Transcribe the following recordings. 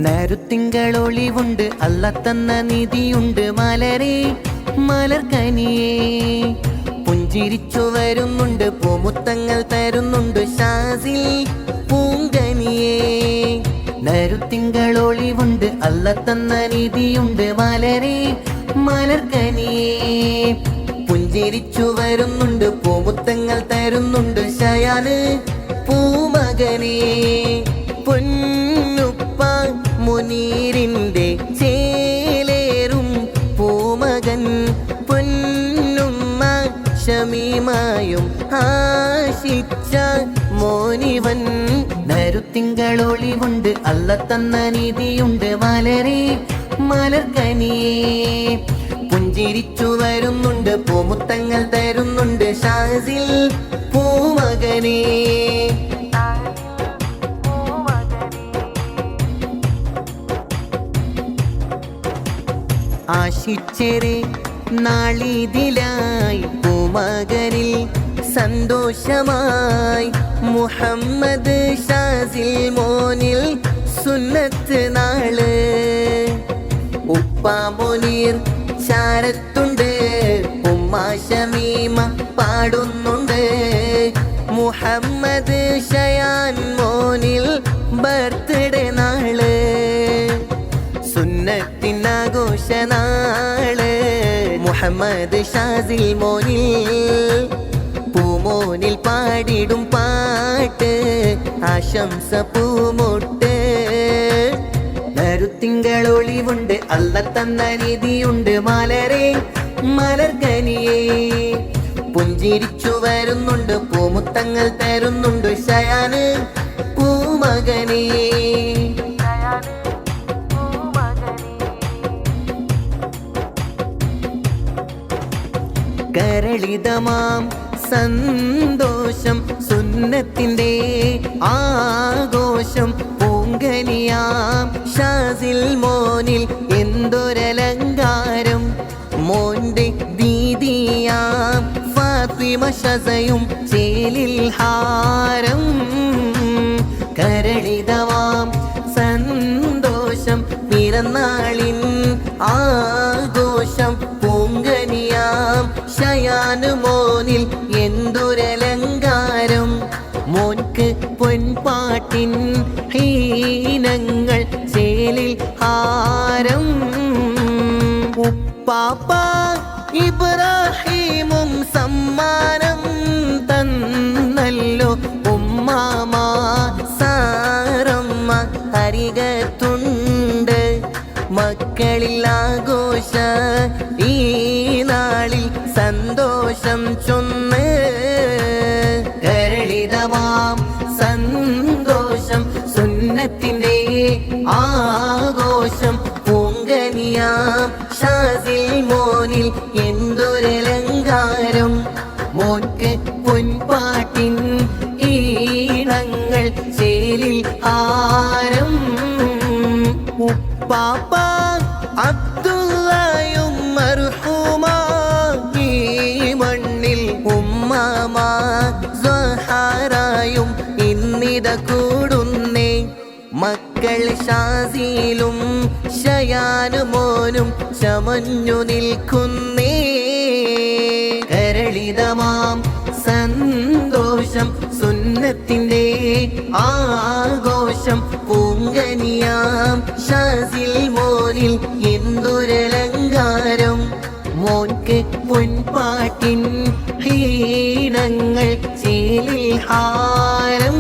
നേരുത്തിങ്കളൊളിവുണ്ട് അല്ല തന്ന നിധിയുണ്ട് മലരേ മലർക്കനിയേ പുഞ്ചിരിച്ചു വരുന്നുണ്ട് പൂമുത്തങ്ങൾ തരുന്നുണ്ട് ഷാസിൽ പൂങ്കനിയേ നേരുത്തിങ്കളൊളിവുണ്ട് അല്ല തന്ന നിധിയുണ്ട് മലരേ മലർക്കനിയേ പുഞ്ചിരിച്ചു വരുന്നുണ്ട് പൂമുത്തങ്ങൾ തരുന്നുണ്ട് ഷയാന് പൂമകനേ പൊന്നുപ്പ മുനീറിൻ്റെ ചേലേറും പൂമകൻ പൊന്നുമ്മ ഷമീമായും ആശിച്ച മോനിവൻ നരുത്തിങ്കളൊളിവുണ്ട് അല്ല തന്ന നിധിയുണ്ട് മലരേ മലർക്കനിയേ പുഞ്ചിരിച്ചു വരുന്നുണ്ട് പൂമുത്തങ്ങൾ തരുന്നുണ്ട് ഷാസിൽ പൂമകനേ ആശിച്ചേരെ നാളിതിലായി പൂമകനിൽ സന്തോഷമായി മുഹമ്മദ് ഷാസിൽ മോനിൽ സുന്നത്ത് നാള് ഉപ്പ മുനീർ ചാരത്തുണ്ട് ഉമ്മ ഷമീമ പാടുന്നുണ്ട് മുഹമ്മദ് ഷയാൻ മോനിൽ ബർത്ത്ഡേ നാള് സുന്നത്തിനാഘോഷ നാള് മുഹമ്മദ് ഷാസിൽ മോനിൽ പൂമോനിൽ പാടിടും പാട്ട് ആശംസ പൂമൊട്ട് നരുത്തിങ്കളൊളിവുണ്ട് അല്ല തന്ന നിധിയുണ്ട് മലരേ മലർക്കനിയേ പുഞ്ചിരിച്ചു വരുന്നുണ്ട് പൂമുത്തങ്ങൾ തരുന്നുണ്ട് ഷയാന് പൂമകനേ കരളിതമാം സന്തോഷം സുന്നത്തിൻ്റെ ആഘോഷം പൂങ്കനിയാം ഷാസിൽ മോനിൽ എന്തൊരലങ്കാരം മോന്റെ ദീദിയാം ഫാത്തിമ ഷസയും ചേലിൽ ഹാരം കരളിതമാം സന്തോഷം പിറന്നാളിൻ ആഘോഷം പൂങ്കനിയാം ഷയാന് മോനിൽ എന്തൊരലങ്കാരം മോൻക്ക് പൊൻപാട്ടിൻ ഹീനങ്ങൾ ചേലിൽ ഹാരം ഉപ്പാപ്പ ഇബ്രാഹിമും സമ്മാനം തന്നല്ലോ ഉമ്മാമ സാറമ്മ അരികത്തുണ്ട് മക്കളിൽ ആഘോഷ ഈ നാളിൽ സന്തോഷം ചൊന്ന് കരളിതമാം സന്തോഷം സുന്നത്തിൻ്റെ ആഘോഷം പൂങ്കനിയാം ഷാസിൽ മോനിൽ എന്തൊരലങ്കാരം മോൻക്ക് പൊൻപാട്ടിൻ ഈണങ്ങൾ ചേലിൽ ആരം ഉപ്പാപ്പ അബ്ദുള്ളയും മർഹൂമാ ഈ മണ്ണിൽ ഉമ്മാമ സഹാറായും ഇന്നിത കൂടുന്നേ മക്കൾ ഷാസിലും ഷയാനു മോനും ചമഞ്ഞു നിൽക്കുന്നേ കരളിതമാം സന്തോഷം സുന്നത്തിൻ്റെ ആഘോഷം പൂങ്കനിയാം ഷാസിൽ മോനിൽ എന്തൊരലങ്കാരം മോൻക്ക് പൊൻപാട്ടിൻ ഹീനങ്ങൾ ചേലിൽ ഹാരം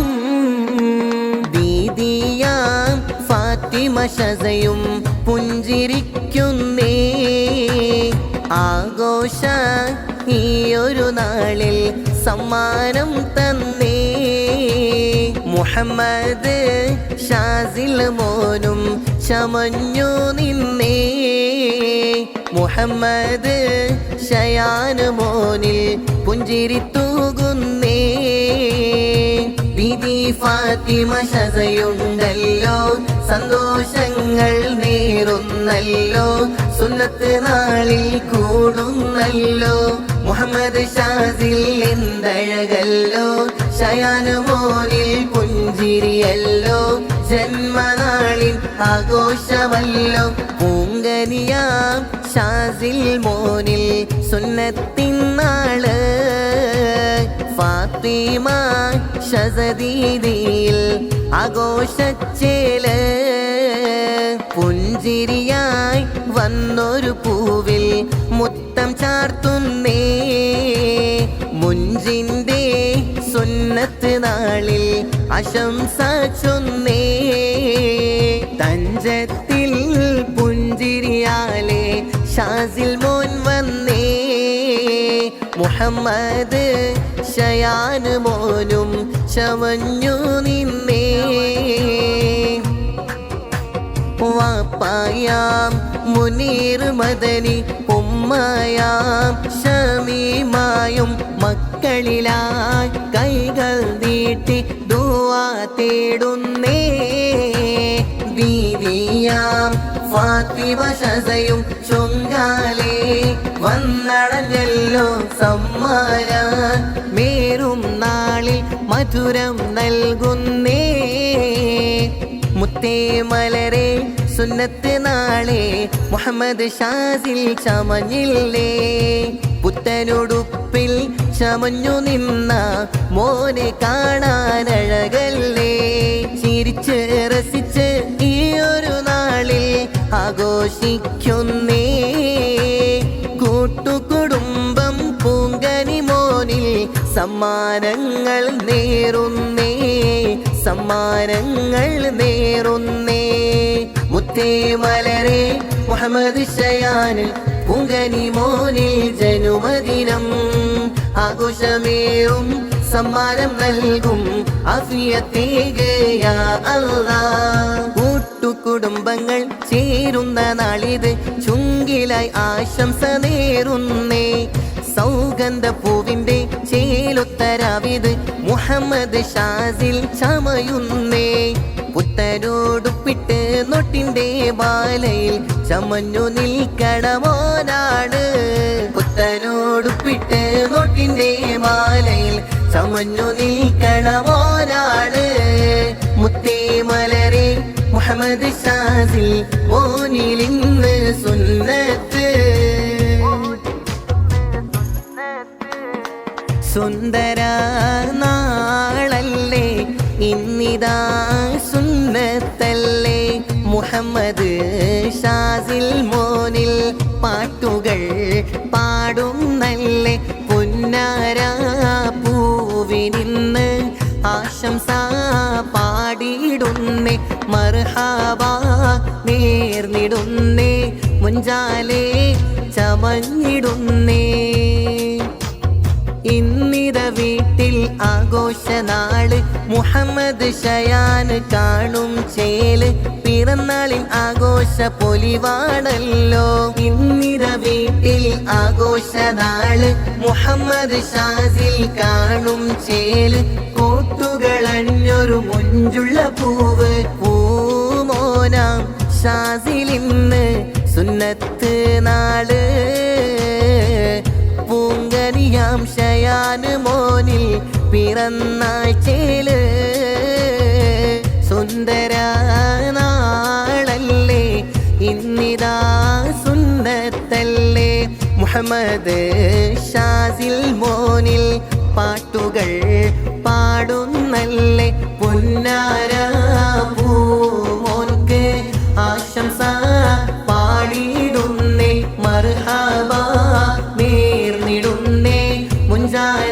ദീദിയാം ഫാത്തിമ ഷസയും പുഞ്ചിരിക്കുന്നേ ആഘോഷ ഈയൊരു നാളിൽ സമ്മാനം തന്നേ മുഹമ്മദ് ഷാസിൽ മോനും ചമഞ്ഞു നിന്നേ മുഹമ്മദ് ഷയാന് മോനിൽ പുഞ്ചിരി തൂകുന്നേ ദീദി ഫാത്തിമ ഷസയുണ്ടല്ലോ സന്തോഷങ്ങൾ നേരുന്നല്ലോ സുന്നത്ത് നാളിൽ കൂടുന്നല്ലോ മുഹമ്മദ് ഷാസിൽ എന്തഴകല്ലോ ഷയാന് മോനിൽ പുഞ്ചിരിയല്ലോ ജന്മനാളിൻ ആഘോഷമല്ലോ പൂങ്കനിയാം ഷാസിൽ മോനിൽ സുന്നത്തിൻ നാള് ഫാത്തിമ ഷസദീദിയിൽ ആഘോഷച്ചേല് പുഞ്ചിരിയായി വന്നൊരു പൂവിൽ മുത്തം ചാർത്തുന്നേ മുഞ്ചിൻ്റെ സുന്നത്ത് നാളിൽ ആശംസ ചൊന്നേ തഞ്ചത്തിൽ പുഞ്ചിരിയാലെ ഷാസിൽ മോൻ വന്നേ മുഹമ്മദ് ഷയാൻ മോനും ചമഞ്ഞു നിന്നേ വാപ്പായാം മുനീർ മദനി ഉമ്മയാം ഷമീമായും മക്കളിലായി കൈകൾ നീട്ടി ദുആ തേടുന്നേ ബീവിയാം ഫാത്തിമ ഷസയും ചൊങ്കാലേ വന്നടഞ്ഞല്ലോ സമ്മാനം മേരും നാളിൽ മധുരം നൽകുന്നേ മുത്തേ മലരെ സുന്നത്ത് നാളെ മുഹമ്മദ് ഷാസിൽ ചമഞ്ഞില്ലേ പുത്തനുടുപ്പിൽ ചമഞ്ഞു നിന്ന മോനെ കാണാനഴകല്ലേ ചിരിച്ച് രസിച്ച് ഈ ഒരു നാളിൽ ആഘോഷിക്കുന്നേ കൂട്ടുകുടുംബം പൂങ്കനി മോനിൽ സമ്മാനങ്ങൾ നേരുന്നേ സമ്മാനങ്ങൾ നേരുന്നേ മുത്തേ മലരെ മുഹമ്മദ് ഷയാന് പൂങ്കനി മോനിൽ ജനുമദിനം ആഘോഷമേറും സമ്മാനം നൽകും ആഫിയത്തേകയാ അല്ലാഹ് കൂട്ടുകുടുംബങ്ങൾ ചേരുന്ന നാളിത് ചുങ്കിലായി ആശംസ നേരുന്നേ സൗഗന്ധ പൂവിന്റെ ചേലൊത്തരാവിത് മുഹമ്മദ് ഷാസിൽ ചമയുന്നേ പുത്തനോടുപ്പിട്ട് നൊട്ടിന്റെ ബാലയിൽ ചമഞ്ഞു നിൽക്കണമോനാണ് പുത്തനോടുപ്പിട്ട് നൊട്ടിന്റെ ബാലയിൽ ചമഞ്ഞു നിൽക്കണമോനാണ് മുത്തേ മലരെ മുഹമ്മദ് ഷാസിൽ മോനിലിന്ന് സുന്നത്ത് സുന്ദര നാളല്ലേ ഇന്നിതാ സുന്നത്തല്ലേ മുഹമ്മദ് ഷാസിൽ മോനിൽ പാട്ടുകൾ പാടും നല്ലേ പുന്നാര പൂവിനിന്ന് ആശംസ പാടിയിടുന്നേ മർഹബ നേർന്നിടുന്നേ മുഞ്ചാലേ ചമഞ്ഞിടുന്നേ ഇന്നിത വീട്ടിൽ ആഘോഷനാള് മുഹമ്മദ് ഷയാന് കാണും ചേല് പിറന്നാളിൻ ആഘോഷ പൊലിവാണല്ലോ ഇന്നിത വീട്ടിൽ ആഘോഷനാള് മുഹമ്മദ് ഷാസിൽ കാണും ചേല് കൂട്ടുകളഞ്ഞൊരു മുഞ്ചുള്ള പൂവ് പൂമോനാം ഷാസിലിന്ന് സുന്നത്ത് നാള് പൂങ്കനിയാം ഷയാന് മോനിൽ പിറന്നാൾ ചേല് സുന്ദര നാളല്ലേ ഇന്നിതാ സുന്നത്തല്ലേ മുഹമ്മദ് ഷാസിൽ മോനിൽ പാട്ടുകൾ പാടുന്നല്ലേ പുന്നാര പൂമോൻക്ക് ആശംസ പാടിയിടുന്നേ മർഹബ നേർന്നിടുന്നേ മുഞ്ചാല